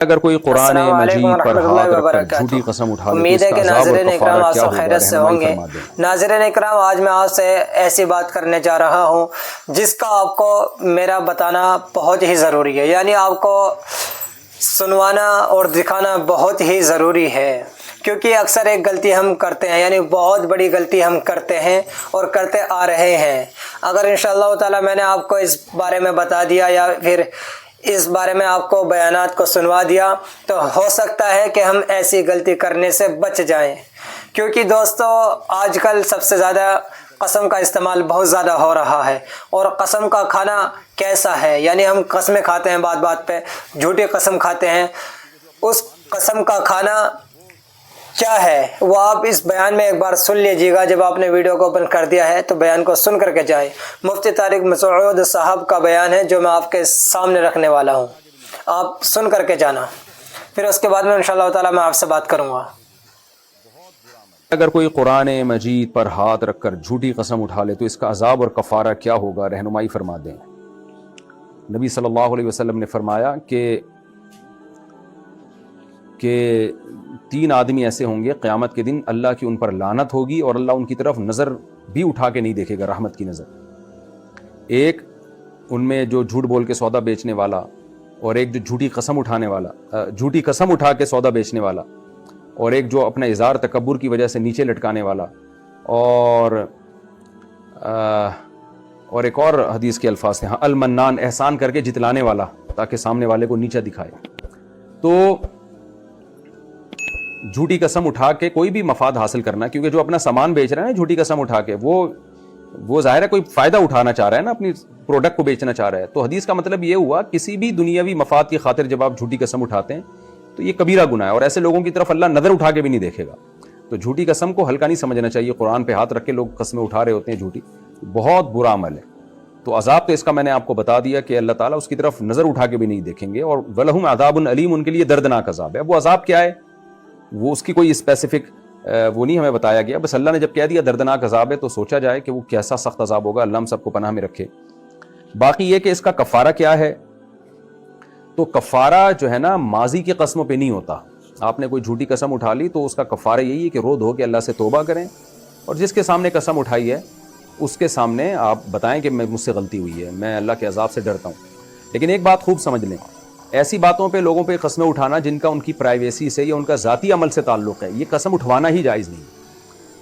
اگر کوئی قرآن السلام علیکم مجید پر ورحمۃ ہاتھ اللہ رکھ کر وبرکاتہ۔ جھوٹی قسم اٹھا لے تو امید اس ہے کا کہ عذاب اور ناظرین کفارہ اکرام آپ کیا سب ہوگا، خیریت سے رہنمائی ہوں گے۔ فرما دیں۔ ناظرین اکرام، آج میں آپ سے ایسی بات کرنے جا رہا ہوں جس کا آپ کو میرا بتانا بہت ہی ضروری ہے، یعنی آپ کو سنوانا اور دکھانا بہت ہی ضروری ہے، کیونکہ اکثر ایک غلطی ہم کرتے ہیں، یعنی بہت بڑی غلطی ہم کرتے ہیں اور کرتے آ رہے ہیں۔ اگر انشاءاللہ تعالی میں نے آپ کو اس بارے میں بتا دیا یا پھر اس بارے میں آپ کو بیانات کو سنوا دیا تو ہو سکتا ہے کہ ہم ایسی غلطی کرنے سے بچ جائیں، کیونکہ دوستو آج کل سب سے زیادہ قسم کا استعمال بہت زیادہ ہو رہا ہے، اور قسم کا کھانا کیسا ہے، یعنی ہم قسمیں کھاتے ہیں، بات بات پہ جھوٹی قسم کھاتے ہیں۔ اس قسم کا کھانا کیا ہے وہ آپ اس بیان میں ایک بار سن لیجیے گا۔ جب آپ نے ویڈیو کو اوپن کر دیا ہے تو بیان کو سن کر کے جائیں۔ مفتی طارق مسعود صاحب کا بیان ہے جو میں آپ کے سامنے رکھنے والا ہوں، آپ سن کر کے جانا، پھر اس کے بعد میں انشاءاللہ تعالی میں آپ سے بات کروں گا۔ اگر کوئی قرآن مجید پر ہاتھ رکھ کر جھوٹی قسم اٹھا لے تو اس کا عذاب اور کفارہ کیا ہوگا، رہنمائی فرما دیں۔ نبی صلی اللہ علیہ وسلم نے فرمایا کہ 3 آدمی ایسے ہوں گے قیامت کے دن اللہ کی ان پر لعنت ہوگی اور اللہ ان کی طرف نظر بھی اٹھا کے نہیں دیکھے گا، رحمت کی نظر۔ ایک ان میں جو جھوٹ بول کے سودا بیچنے والا، اور ایک جو جھوٹی قسم اٹھا کے سودا بیچنے والا، اور ایک جو اپنا اظہار تکبر کی وجہ سے نیچے لٹکانے والا، اور ایک اور حدیث کے الفاظ ہیں المنان، احسان کر کے جتلانے والا تاکہ سامنے والے کو نیچا دکھائے۔ تو جھوٹی قسم اٹھا کے کوئی بھی مفاد حاصل کرنا، کیونکہ جو اپنا سامان بیچ رہا ہے نا جھوٹی قسم اٹھا کے، وہ ظاہر ہے کوئی فائدہ اٹھانا چاہ رہا ہے نا، اپنی پروڈکٹ کو بیچنا چاہ رہا ہے۔ تو حدیث کا مطلب یہ ہوا کسی بھی دنیاوی مفاد کی خاطر جب آپ جھوٹی قسم اٹھاتے ہیں تو یہ کبیرہ گناہ ہے، اور ایسے لوگوں کی طرف اللہ نظر اٹھا کے بھی نہیں دیکھے گا۔ تو جھوٹی قسم کو ہلکا نہیں سمجھنا چاہیے۔ قرآن پہ ہاتھ رکھ کے لوگ قسمیں اٹھا رہے ہوتے ہیں جھوٹی، بہت برا عمل ہے۔ تو عذاب تو اس کا میں نے آپ کو بتا دیا کہ اللہ تعالیٰ اس کی طرف نظر اٹھا کے بھی نہیں دیکھیں گے، اور وَلَهُمْ عَذَابٌ عَلِيمٌ، ان کے لیے دردناک عذاب ہے۔ اب وہ عذاب کیا ہے وہ اس کی کوئی اسپیسیفک وہ نہیں ہمیں بتایا گیا، بس اللہ نے جب کہہ دیا دردناک عذاب ہے تو سوچا جائے کہ وہ کیسا سخت عذاب ہوگا، اللہ ہم سب کو پناہ میں رکھے۔ باقی یہ کہ اس کا کفارہ کیا ہے، تو کفارہ جو ہے نا ماضی کی قسموں پہ نہیں ہوتا۔ آپ نے کوئی جھوٹی قسم اٹھا لی تو اس کا کفارہ یہی ہے کہ رو دھو کے اللہ سے توبہ کریں، اور جس کے سامنے قسم اٹھائی ہے اس کے سامنے آپ بتائیں کہ مجھ سے غلطی ہوئی ہے، میں اللہ کے عذاب سے ڈرتا ہوں۔ لیکن ایک بات خوب سمجھ لیں، ایسی باتوں پہ لوگوں پہ قسمیں اٹھانا جن کا ان کی پرائیویسی سے یا ان کا ذاتی عمل سے تعلق ہے، یہ قسم اٹھوانا ہی جائز نہیں۔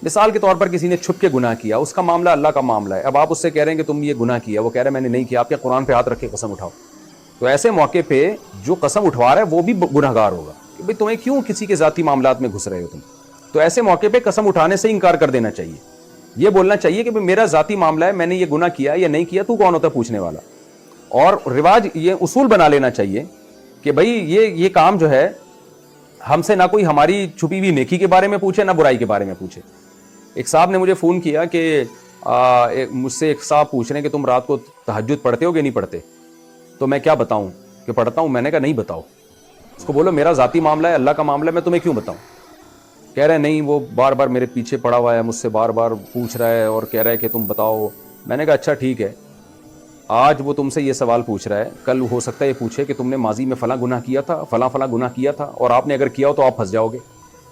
مثال کے طور پر کسی نے چھپ کے گناہ کیا، اس کا معاملہ اللہ کا معاملہ ہے، اب آپ اس سے کہہ رہے ہیں کہ تم یہ گناہ کیا، وہ کہہ رہے ہیں میں نے نہیں کیا، آپ کے قرآن پہ ہاتھ رکھ کے قسم اٹھاؤ، تو ایسے موقع پہ جو قسم اٹھوا رہا ہے وہ بھی گناہ گار ہوگا کہ بھئی تمہیں کیوں کسی کے ذاتی معاملات میں گھس رہے ہو تم۔ تو ایسے موقع پہ قسم اٹھانے سے انکار کر دینا چاہیے، یہ بولنا چاہیے کہ میرا ذاتی معاملہ ہے، میں نے یہ گناہ کیا یا نہیں کیا، تو کون ہوتا ہے پوچھنے والا۔ اور رواج یہ اصول بنا لینا چاہیے کہ بھئی یہ کام جو ہے ہم سے نہ کوئی ہماری چھپی ہوئی نیکی کے بارے میں پوچھے نہ برائی کے بارے میں پوچھے۔ ایک صاحب نے مجھے فون کیا کہ مجھ سے ایک صاحب پوچھ رہے ہیں کہ تم رات کو تہجد پڑھتے ہو کہ نہیں پڑھتے، تو میں کیا بتاؤں کہ پڑھتا ہوں۔ میں نے کہا نہیں بتاؤ، اس کو بولو میرا ذاتی معاملہ ہے، اللہ کا معاملہ ہے، میں تمہیں کیوں بتاؤں۔ کہہ رہے نہیں وہ بار بار میرے پیچھے پڑا ہوا ہے، مجھ سے بار بار پوچھ رہا ہے اور کہہ رہا ہے کہ تم بتاؤ۔ میں نے کہا اچھا ٹھیک ہے، آج وہ تم سے یہ سوال پوچھ رہا ہے، کل ہو سکتا ہے یہ پوچھے کہ تم نے ماضی میں فلاں گناہ کیا تھا، فلاں گناہ کیا تھا، اور آپ نے اگر کیا ہو تو آپ پھنس جاؤ گے۔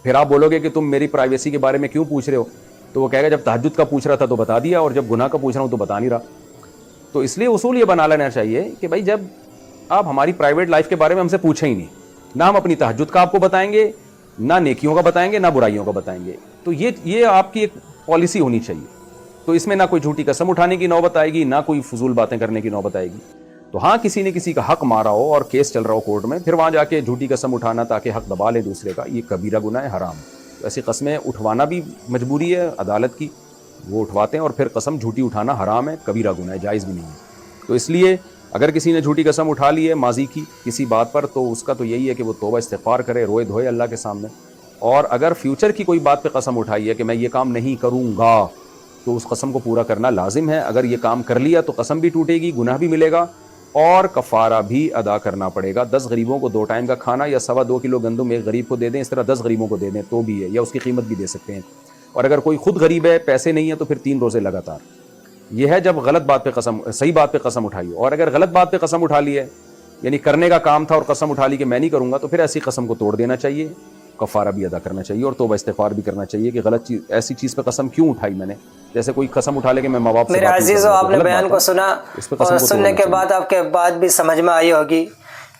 پھر آپ بولو گے کہ تم میری پرائیویسی کے بارے میں کیوں پوچھ رہے ہو، تو وہ کہے گا جب تہجد کا پوچھ رہا تھا تو بتا دیا، اور جب گناہ کا پوچھ رہا ہوں تو بتا نہیں رہا۔ تو اس لیے اصول یہ بنا لینا چاہیے کہ بھائی جب آپ ہماری پرائیویٹ لائف کے بارے میں ہم سے پوچھیں ہی نہیں، نہ ہم اپنی تہجد کا آپ کو بتائیں گے، نہ نیکیوں کا بتائیں گے، نہ برائیوں کا بتائیں گے۔ تو یہ آپ کی ایک پالیسی ہونی چاہیے۔ تو اس میں نہ کوئی جھوٹی قسم اٹھانے کی نوبت آئے گی، نہ کوئی فضول باتیں کرنے کی نوبت آئے گی۔ تو ہاں کسی نے کسی کا حق مارا ہو اور کیس چل رہا ہو کورٹ میں، پھر وہاں جا کے جھوٹی قسم اٹھانا تاکہ حق دبا لے دوسرے کا، یہ کبیرہ گناہ ہے، حرام۔ تو ایسی قسمیں اٹھوانا بھی مجبوری ہے عدالت کی، وہ اٹھواتے ہیں، اور پھر قسم جھوٹی اٹھانا حرام ہے، کبیرہ گناہ ہے، جائز بھی نہیں ہے۔ تو اس لیے اگر کسی نے جھوٹی قسم اٹھا لی ہے ماضی کی کسی بات پر، تو اس کا تو یہی ہے کہ وہ توبہ استغفار کرے، روئے دھوئے اللہ کے سامنے۔ اور اگر فیوچر کی کوئی بات پہ قسم اٹھائی ہے کہ میں یہ کام نہیں کروں گا، تو اس قسم کو پورا کرنا لازم ہے۔ اگر یہ کام کر لیا تو قسم بھی ٹوٹے گی، گناہ بھی ملے گا، اور کفارہ بھی ادا کرنا پڑے گا۔ 10 غریبوں کو 2 ٹائم کا کھانا یا 2.25 کلو گندم ایک غریب کو دے دیں، اس طرح 10 غریبوں کو دے دیں تو بھی ہے، یا اس کی قیمت بھی دے سکتے ہیں۔ اور اگر کوئی خود غریب ہے، پیسے نہیں ہیں، تو پھر 3 روزے لگاتار۔ یہ ہے جب غلط بات پہ قسم، صحیح بات پہ قسم اٹھائی ہو۔ اور اگر غلط بات پہ قسم اٹھا لی ہے یعنی کرنے کا کام تھا اور قسم اٹھا لی کہ میں نہیں کروں گا, تو پھر ایسی قسم کو توڑ دینا چاہیے, کفارہ بھی ادا کرنا چاہیے اور توبہ استغفار بھی کرنا چاہیے کہ غلط چیز, ایسی چیز پہ قسم کیوں اٹھائی میں نے. جیسے کوئی قسم اٹھا لے کہ میں ماں باپ سے میرے عزیزوں, آپ نے بیان کو سنا اور سننے کے بعد آپ کے بات بھی سمجھ میں آئی ہوگی,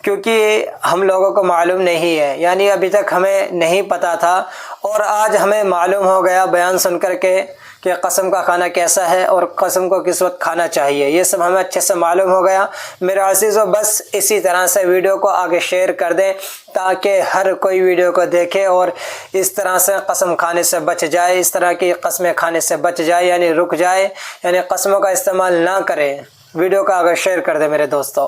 کیونکہ ہم لوگوں کو معلوم نہیں ہے, یعنی ابھی تک ہمیں نہیں پتا تھا اور آج ہمیں معلوم ہو گیا بیان سن کر کے کہ قسم کا کھانا کیسا ہے اور قسم کو کس وقت کھانا چاہیے, یہ سب ہمیں اچھے سے معلوم ہو گیا. میرے عزیزوں, بس اسی طرح سے ویڈیو کو آگے شیئر کر دیں تاکہ ہر کوئی ویڈیو کو دیکھے اور اس طرح سے قسم کھانے سے بچ جائے, اس طرح کی قسمیں کھانے سے بچ جائے, یعنی رک جائے, یعنی قسموں کا استعمال نہ کرے. ویڈیو کو آگے شیئر کر دیں میرے دوستوں.